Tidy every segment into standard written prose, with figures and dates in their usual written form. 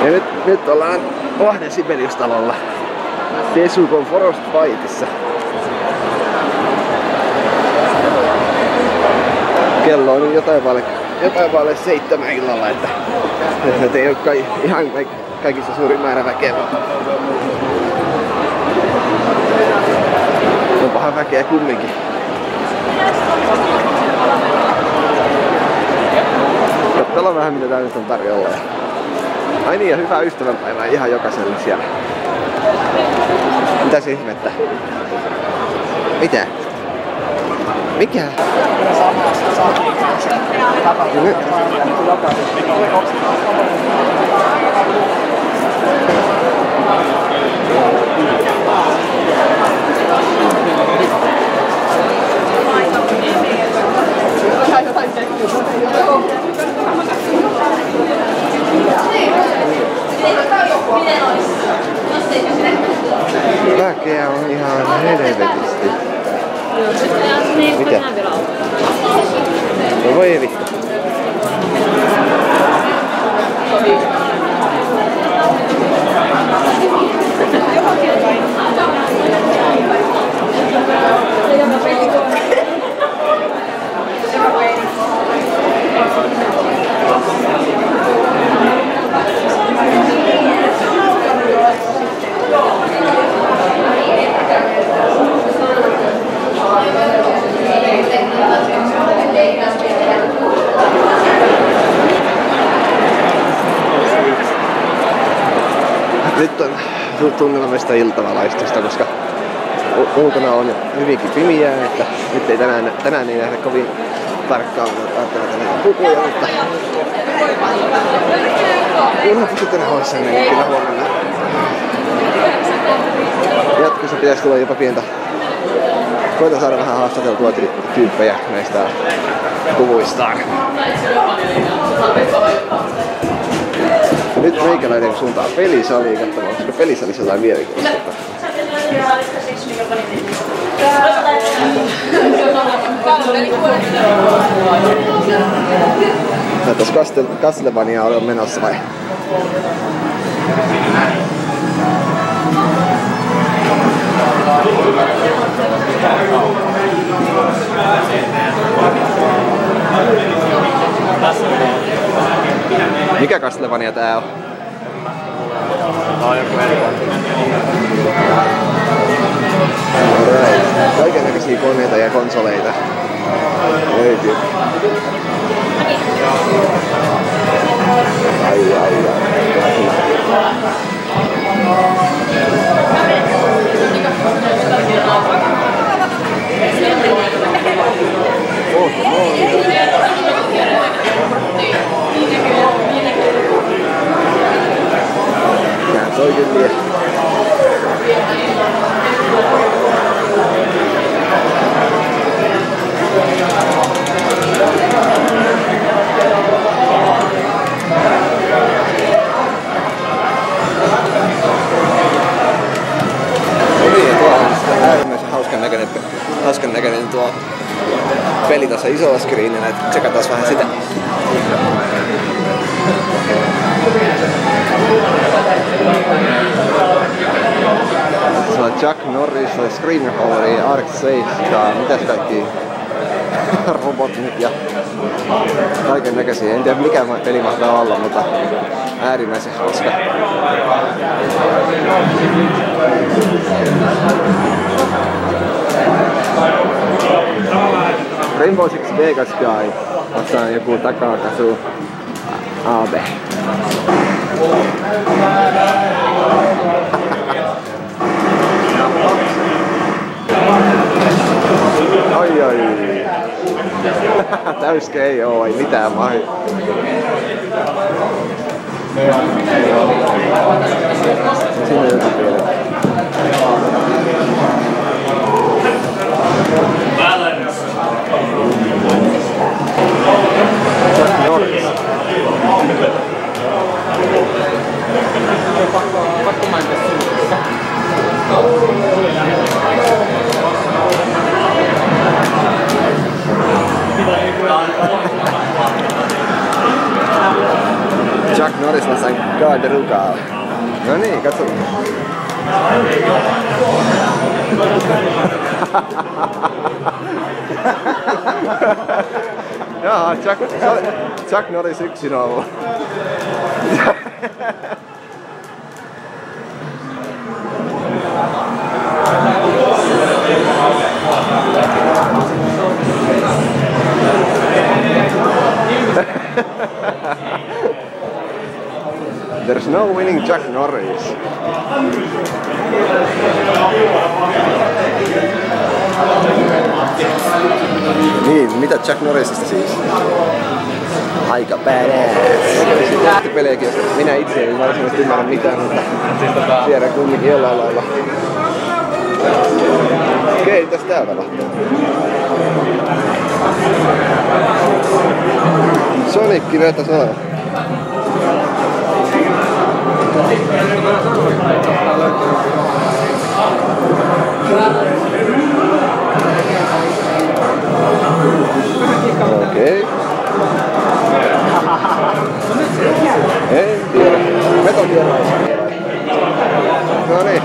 Ja nyt ollaan Lahden Sibelius-talolla Tesukon Forest Fightissa. Kello on jotain vaille 7 illalla, että nyt ei ole ihan kaikissa suurin määrä väkeä. On pahan väkeä kumminkin. Katsotaan vähän mitä tää nyt on tarjolla. Ai niin, ja hyvää ystävänpäivää ihan jokaiselle siellä. Mitäs ihmettä? Mitä? Mikä? Väkeä on ihan helvetisti. Mitä? No voi vittu. Nyt on tunnelmista iltavalaistusta, koska ulkona on hyvinkin pimiää, että nyt ei tänään ei nähdä kovin tarkkaan näitä pukuja, mutta kunhan pysytään hoissa, niin kyllä huomenna. Jatkossa pitäisi tulla jopa pientä. Koitan saada vähän haastateltua tyyppejä näistä puvuistaan. Nyt meikäläinen suuntaan pelisaliin katsomaan, koska pelisalissa jotain mielenkiintoista. Näyttäis Castlevania on menossa vai? Mikä Castlevania tää on? Alright. Kaikennäköisiä koneita ja konsoleita löytyy. Ai. Toi kyllä. Äärimmäisen hauskan näköinen tuo peli tuossa isolla screenillä, että tsekataan vähän sitä. Se on Chuck Norris, Screamhaueri, Ark 7, mitäs kaikki robotit ja kaiken näköisiä. En tiedä mikä peli mahtaa olla, mutta äärimmäisen hauska. Rainbow Six Vegas Guy vastaan joku Takakasu Abe. Ai. Täyske ei oo, ei mitään mahi. Siinä joku pieni. Norris. Pakko mainita suunnassa. Chuck Norris vastaan Gard Rugal. No niin, katso. Jaa, Chuck Norris 1-0. There's no winning Chuck Norris. Niin, mitä Chuck Norrisista siis? Aika badass. Pelejäkin, jos minä itse en varsinaisesti ymmärrä mitään, mutta tiedän kumminkin jollain lailla. Okei, tästä täältä lähtee. Sonicki näyttäis olevan. Okei. En tiedä. Metal Gear. No niin.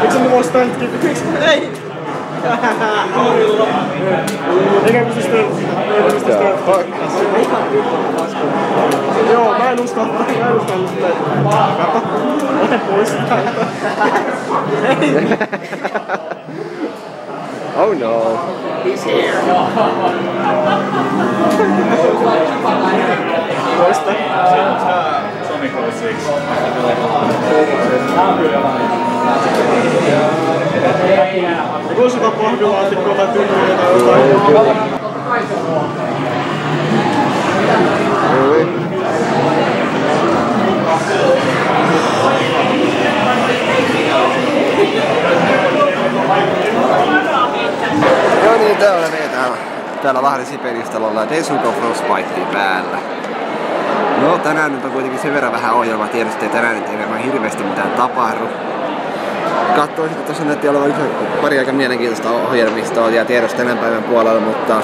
Miksi on mulla stantki? Miksi? Ei! Eikä pysty stantki. Joo, mä en uskalla sitä. Ote pois täältä. Ei! Oh no. He's here. Poista. Sonic 06. Voisi jotain pahvilaatikkoa tai tyyliä tai jotain. Joo niin, täällä täällä Lahden Sipelistalolla ja Desuko Frostbitea päällä. No tänään nyt on kuitenkin sen verran vähän ohjelmaa tiedosta ja tänään nyt ei varmaan hirveästi mitään tapahdu. Katsoin, että tuossa näytti olevan pari aika mielenkiintoista ohjelmistoa ja tiedosta tänään päivän puolella, mutta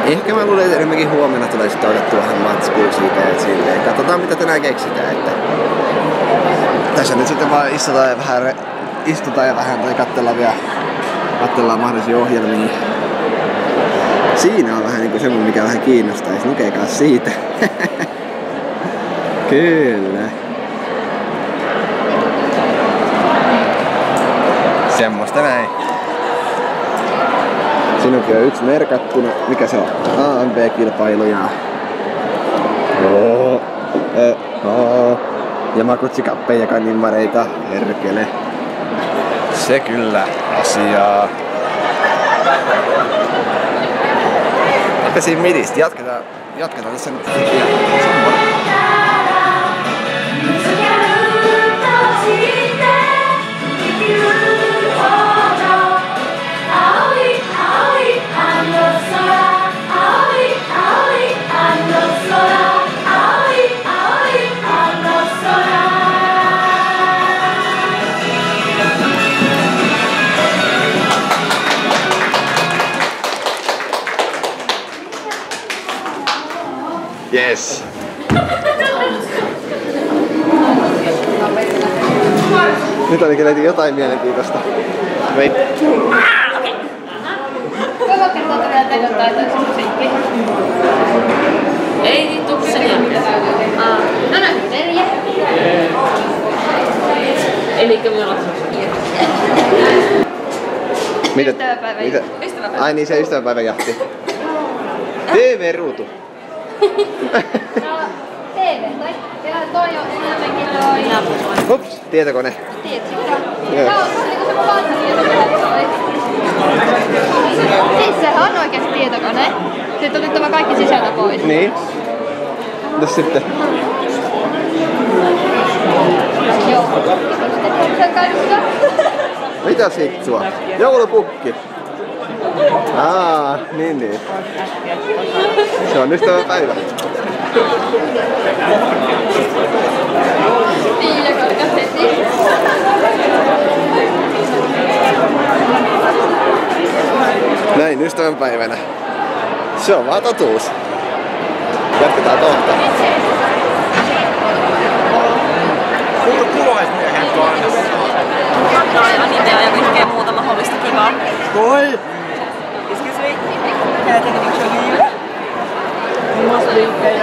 ehkä mä luulen, että enemmänkin huomenna tulee sitten otettua vähän matskuun siitä ja silleen. Katsotaan mitä tänään keksitään. Että tässä nyt sitten vaan istutaan ja vähän tai katsellaan mahdollisia ohjelmia. Siinä on vähän niinku semmoinen, mikä vähän kiinnostaisi. Lukekaa siitä. Kyllä. Semmosta näin. Sinunkin on yksi merkattuna. Mikä se on? AMB-kilpailuja. Ja makutsikappeja kaninmareita. Herkele. Se kyllä asiaa. Eipä siinä midistä. Jatketaan tässä nyt. Yes. Nyt ainakin löytyi jotain mielenkiintoista. Vei. Voiko kertoa vielä tekotaitoiksi musiikki? Ei niin tuu sen jälkeen. No näin, 4. Elikkä me ollaan Mitä? Ystäväpäivä. Ai niin, se ystäväpäivän jahti. TV-ruutu. TV, toi on enemmänkin toi... Hups, tietokone. Tiedätkö? Tää on niinku se vanha tietokone. Siis sehän on oikeesti tietokone. Sitten on otettava kaikki sisältö pois. Niin. Mitäs sitten? Joo. Sitten sen kanssa. Mitä sit sua? Joulupukki. Niin. Se on ystävänpäivä. Tiia karkas heti. Näin ystävänpäivänä. Se on vaan totuus. Jatketaan kohta. Kuvaismiehen kanssa. Animea ja kaikkea muuta mahdollista kivaa. Oi! Excuse me, can I take a picture with you? You must be there.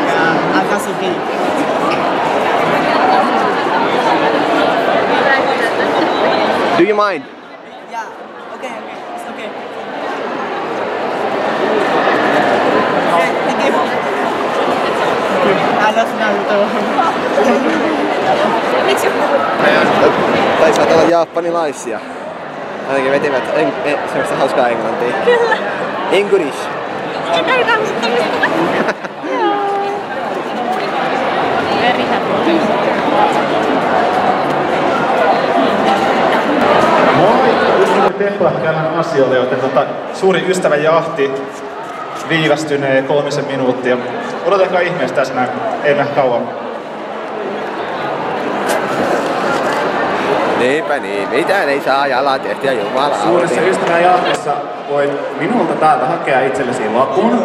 Yeah, Akatsuki. Do you mind? Yeah, okay, it's okay. Okay, thank you. I love Naruto. Miksi? Taisivat olla japanilaisia. Ainakin vetivät semmoista hauskaa englantia. Kyllä. English. En tarvitse muistamista. Very happy. Moi! Just oli Teppo käymään asioille, joten suuri ystäväjahti viivästynee 3 minuuttia. Odotakaa ihmeessä tässä näin, ei mene kauan. Niinpä niin, mitään ei saa jalan tehtyä jumala. Suuressa ystäväjahtissa voit minulta täältä hakea itsellesi lapun,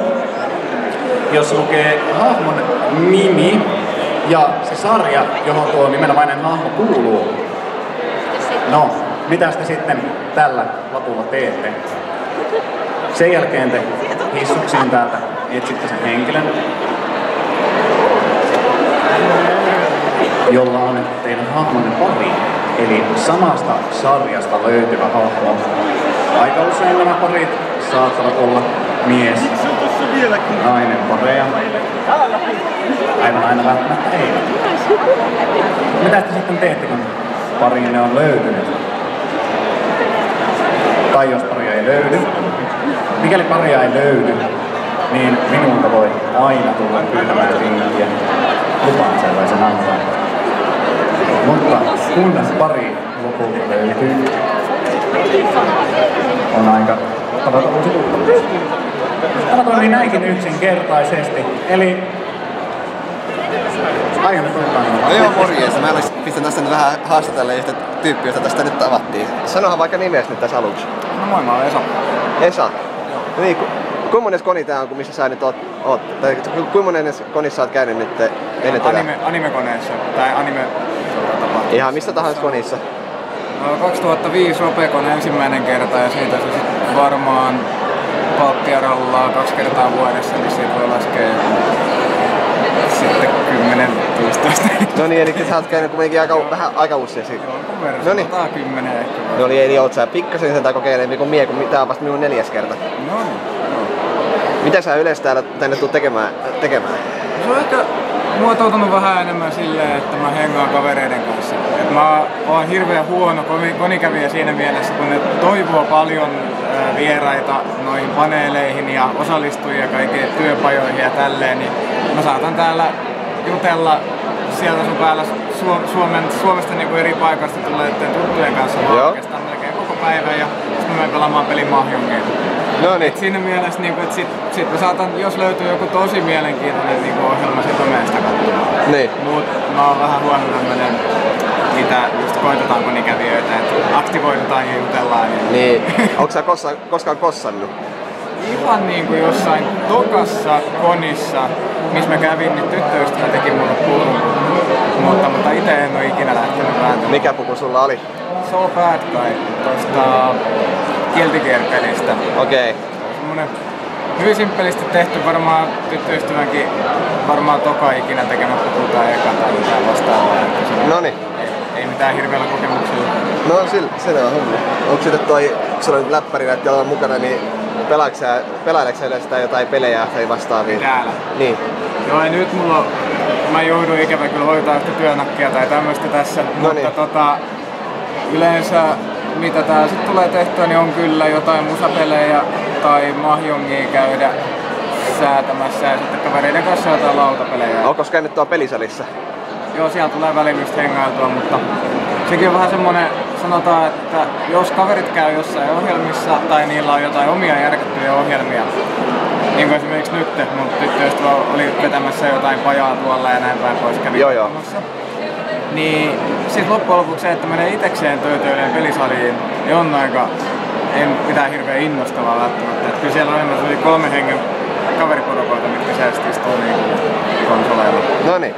jos lukee hahmon nimi ja se sarja, johon tuo nimenomainen hahmo kuuluu. No, mitä te sitten tällä lapulla teette? Sen jälkeen te hissuksiin täältä etsitte sen henkilön, jolla on teidän hahmonne pari, eli samasta sarjasta löytyvä hahmo. Aika usein nämä parit saattavat olla mies, nainen pareja. Aivan aina välttämättä ei. Mitä te sitten teette, kun parinne on löytynyt? Tai jos paria ei löydy. Mikäli paria ei löydy, niin minulta voi aina tulla pyytämään rinkiä. Lupaan sellaisen antaa. Mutta kun pari lopulta löytyy, on aika tavata uusi tuttavuus. Tämä toimii näinkin yksinkertaisesti. Eli aion tuottaa. No joo, morjes. Mä pistän tässä nyt vähän haastatella yhtä tyyppiä, jota tästä nyt tavattiin. Sanohan vaikka nimes nyt tässä aluksi. No moi, mä oon Esa. Esa. Niin, kuinka mones koni tää on, missä sä nyt oot? Tai kuinka mones konissa sä oot käynyt nyt ennen tätä? Animekoneessa, tai anime tapahtuma. Ihan missä tahansa konissa. No, 2005 Opekon ensimmäinen kerta ja siitä se sit varmaan palkkia rallaa 2 kertaa vuodessa, niin siitä voi laskea sitten 10-15. No niin, eli sä oot käynyt kuitenkin aika usein siitä. Jonkun verran, Noniin. 10 ehkä. No niin, eli oot sä pikkasen sitä kokeilempi kuin mie, kun tää on vasta minun 4. kerta. No niin. Mitä sä yleensä tänne tuut tekemään? Se on ehkä muotoutunut vähän enemmän silleen, että mä hengaan kavereiden kanssa. Et mä oon hirveän huono konikävijä siinä mielessä, kun ne toivoo paljon vieraita noihin paneeleihin ja osallistujia kaikkiin työpajoihin ja tälleen, niin mä saatan täällä jutella sieltä sun päällä Suomesta niin kuin eri paikoista tulleiden tuttujen kanssa vaan oikeastaan melkein koko päivän ja sitten mä menen pelaamaan pelin Mahjongiin. No niin. Siinä mielessä, niin että sit mä saatan, jos löytyy joku tosi mielenkiintoinen niin ohjelma, sit mä menen sitä katsomaan. Niin. Mut mä oon vähän huono tämmönen, mitä just koitetaan konikävijöitä, että aktivoidutaan ja jutellaan. Niin. Onko sä koskaan kossannut? Ihan niin kuin jossain tokassa konissa, missä mä kävin, niin tyttöystävä teki mulle pulun. Mutta ite en oo ikinä lähtenyt vääntämään. Mikä puku sulla oli? So Bad Guy tosta Guilty Gear-pelistä. Okei. Semmonen hyvin simppelisti tehty, varmaan tyttöystävänkin varmaan toka ikinä tekemä puku tai eka tai mitään vastaavaa. Noniin. Ei mitään hirveällä kokemuksella. No se on homma. Onko sitten toi, kun sulla on läppärinä, että on mukana, niin pelaileksä yleensä jotain pelejä tai vastaavia? Täällä. Niin. Joo, ja nyt mä joudun ikävä kyllä hoitaa yhtä työnakkia tai tämmöstä tässä. Noniin. Mutta yleensä mitä täällä sit tulee tehtyä, niin on kyllä jotain musapelejä tai mahjongia käydä säätämässä ja sitten kavereiden kanssa jotain lautapelejä. Onko käynyt tuolla pelisalissa? Joo, siellä tulee väliin just hengailtua, mutta sekin on vähän semmonen sanotaan, että jos kaverit käy jossain ohjelmissa tai niillä on jotain omia järkättyjä ohjelmia, niin kuin esimerkiksi nyt mun tyttöystävä oli vetämässä jotain pajaa tuolla ja näin päin pois kävi katsomassa. Niin sit loppujen lopuksi se, että menee itekseen töitöilemään pelisaliin, niin on aika, ei mitään hirveän innostavaa välttämättä. Että kyllä siellä on enemmän yli 3 hengen kaveriporukoita, mitkä siellä istuu niin konsoleilla. Noniin,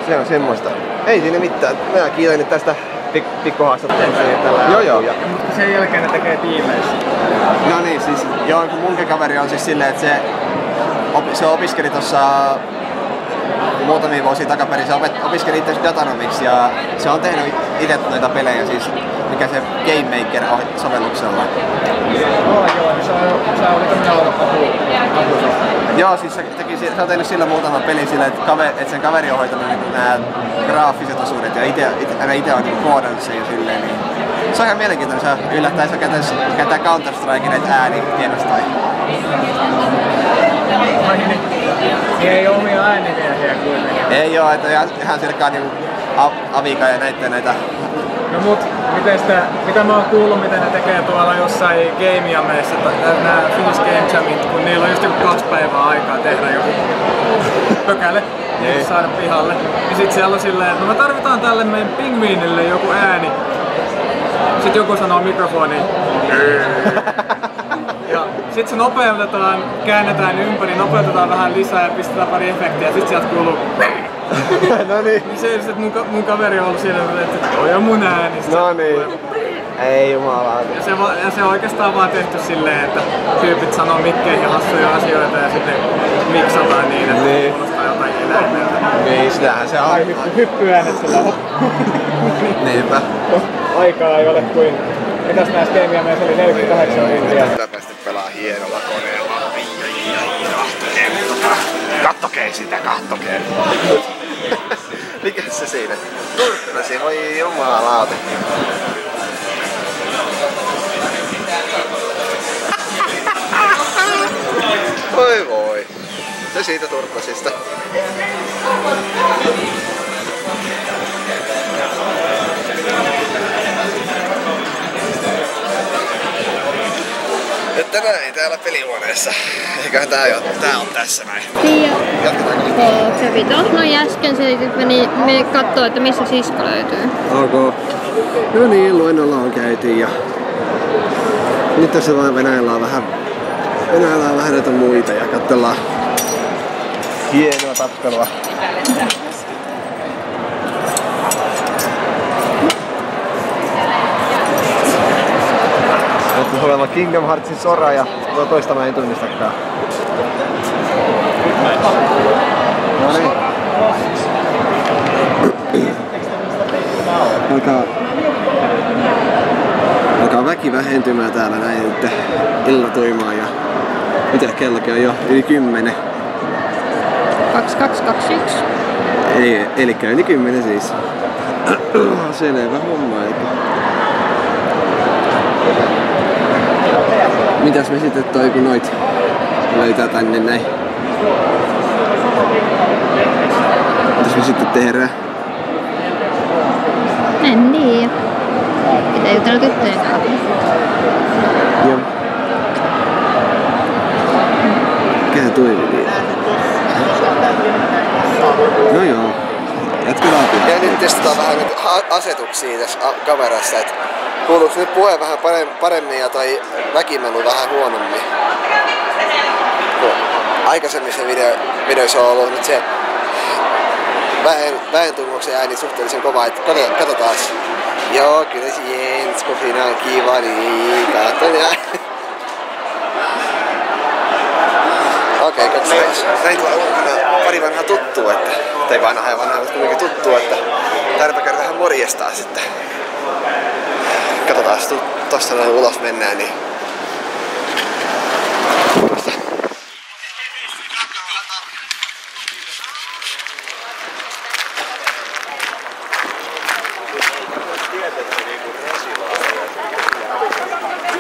se on semmoista. Ei siinä mitään. Mä kiitän nyt tästä pikkuhaastattelusta. Joo. Mutta sen jälkeen ne tekee tiimeissä. No niin, siis joo, kun munkin kaveri on siis silleen, että se opiskeli tossa muutamia vuosia takaperin, se opiskeli itse datanomiksi ja se on tehnyt itse noita pelejä, siis mikä se Game Maker-sovelluksella. Se oli tämmönen apu. Joo, siis se on tehnyt sillä muutaman pelin sillä, että sen kaveri on hoitanut niin nämä graafiset osuudet ja itse on niin koodannut sen jo silleen. Niin se on ihan mielenkiintoinen, se yllättää, jos käyttää Counter-Strike näitä ääniä tiedostain. Ei omia äänimiehiä kuitenkaan. Ei oo, että ihan sirkkaa niinku Avika ja näitä. No mut, mitä mä oon kuullut, miten ne tekee tuolla jossain Game-jameissa, nää Finnish Game Jamit, kun niillä on just 2 päivää aikaa tehdä joku pökäle, niin saada pihalle. Ja sit siellä on silleen, että no me tarvitaan tälle meidän pingviinille joku ääni. Sit joku sanoo mikrofoniin. Ja sit se nopeutetaan, käännetään ympäri, nopeutetaan vähän lisää ja pistetään pari efektiä ja sit sieltä kuuluu. No niin. Se, että mun kaveri on ollut siinä, että toi on mun ääni. No niin. Ei jumalauta. Ja se on oikeastaan vaan tehty silleen, että tyypit sanoo mikkeihin hassuja asioita ja sitten miksataan niin, että kuulostaa jotain eläimeltä. Niin, sitähän se on. Hyppyäänet sillä on. Niinpä. Aikaa ei ole kuin... Mitäs näissä Game-jameissa oli 48 tuntia. Täpästi pelaa hienolla koneella. Kattokei sitä, kattokei. Mikäs se siinä? Turkkasi, voi jumalauta. Voi. Se siitä turkkasista. Että näin täällä pelihuoneessa. Eiköhän tää on tässä näin. Tiedä. Kävi tuossa äsken, se meni kattoo, että missä sisko löytyy. Ok. No niin, luennolla on käyty ja nyt tässä vaan Venäjällä on vähän näitä muita ja katsellaan hienoa tappelua. Nyt on olemaan Kingdom Heartsin Sora ja toista mä en tunnistakaan. No niin. Alkaa väki vähentymään täällä näin nyt illatuimaan ja mitä kellokin on jo yli 10. 2221. Elikkä yli 10 siis. Selvä homma. Mitäs me sitten toi kun noit löytää tänne näin? Mitäs me sitten tehdään? En tiedä. Pitää jutella tyttöjen kanssa. Joo. Mikähän toimi? No joo. Jatketaan. Ja nyt testataan vähän asetuksia tässä kamerassa, että kuuluuko nyt puhe vähän paremmin ja toi väkimelu vähän huonommin. Aikaisemmissa videoissa on ollut nyt se vähentunnuksen ääni suhteellisen kova, että katsotaan. Joo, kyllä se Jens, kun siinä on kiva, niin katsotaan. Okei, katsotaan. Näin tulee ulkona pari vanhaa tuttua, että tai vanhaa, mutta kuitenkin tuttua, että tarvitsee käydä vähän morjestaa sitten. Katsotaan, jos tosta noin ulos mennään, niin...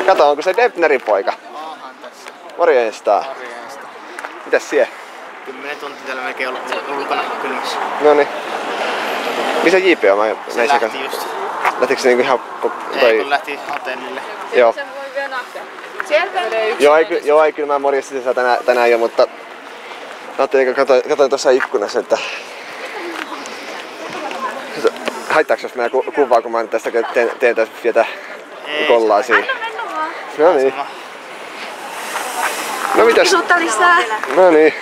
Kato, onko se Debnerin poika? Maahan tässä. Morjesta. Morjesta. Mitäs sie? 10 tuntia täällä melkein ollut ulkona kylmässä. Noniin. Missä JP on? Se lähti just. Lähtikö se niinku ihan... Ei kun lähti hotellille. Joo. Joo, ei kyllä mä morjestin tänään jo, mutta ajattelin, kun katsoin tuossa ikkunassa, että haittaako jos mä kuvaa, kun mä nyt tästä teen tässä vietä kollaa siinä? No niin. No mitäs? lisää. No niin.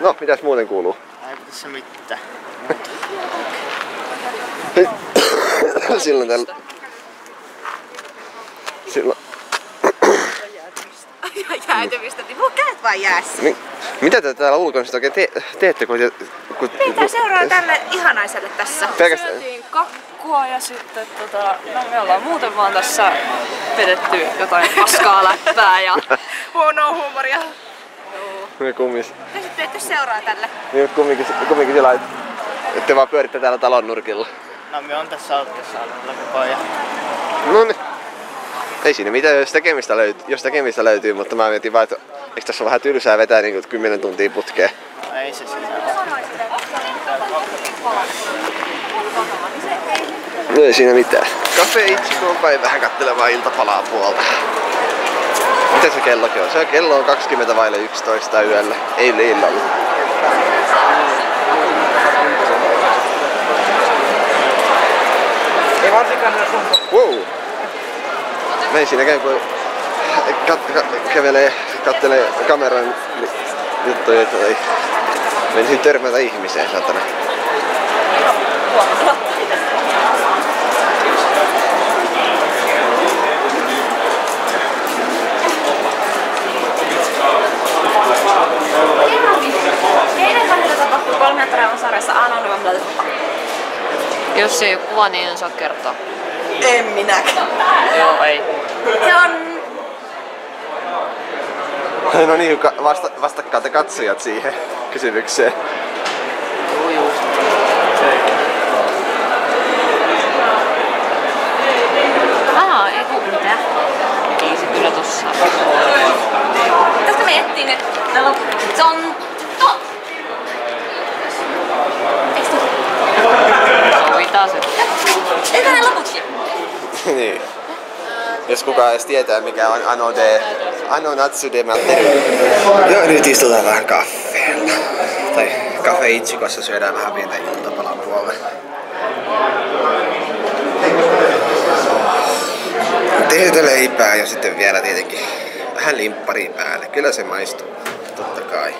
No, mitäs muuten kuuluu? Ei tässä mitään. Silloin tällä... Silloin... Jäätymistä, niin mun kädet vaan jäässä. Mitä te täällä ulkona sit oikein teette, kun... Meitä seuraa tälle ihanaiselle tässä. Pelkästään... Syötiin kakkua ja sitten no me ollaan muuten vaan tässä vedetty jotain paskaa läppää ja huonoa huumoria. Me kummis. Te sit menette seuraa tälle. Niin kumminkin sillä että te vaan pyöritte täällä talon nurkilla. No me on tässä autossa alla koko ajan. Noniin. Ei siinä mitään, jos tekemistä löytyy, mutta mä mietin vaan, että eikö tässä ole vähän tylsää vetää niin 10 tuntia putkeen. No ei se siinä ole. No ei siinä mitään. Cafe Ichigo päin vähän kattelemaan iltapalaa puolta. Mitä se kellokin on? Kello on 20:11 yöllä, ei illalla. Ei varsinkaan ne sunko. Wow! Mä en siinä käy, kun kattelee kameran juttuja, että menisin törmätä ihmiseen, satana. Jos ei ole kuva, niin en saa kertoa. En minäkään. Joo, ei. Se on... No niin, vastakkaa te katsojat siihen kysymykseen. Juu. Ei ku mitään. Kiisi kyllä tossa. Tästä me ettiin nyt. Se on... Sovitaan se. Eikö ne loputkin? Niin. Jos kukaan edes tietää mikä on Ano Natsude Matteri. Joo, nyt istutaan vähän kaffeella. Tai Cafe Ichigossa syödään vähän pientä iltapalan puolelle. Tehdytä leipää ja sitten vielä tietenkin vähän limpparia päälle. Kyllä se maistuu, totta kai.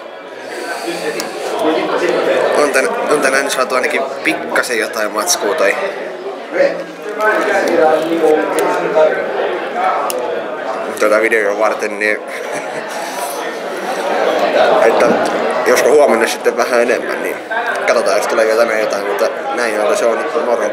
On tänään saatu ainakin pikkasen jotain matskua toi tätä videoa varten, niin että josko huomenna sitten vähän enemmän, niin katsotaan jos tulee vielä jotain, mutta näin ollen se on nyt moro.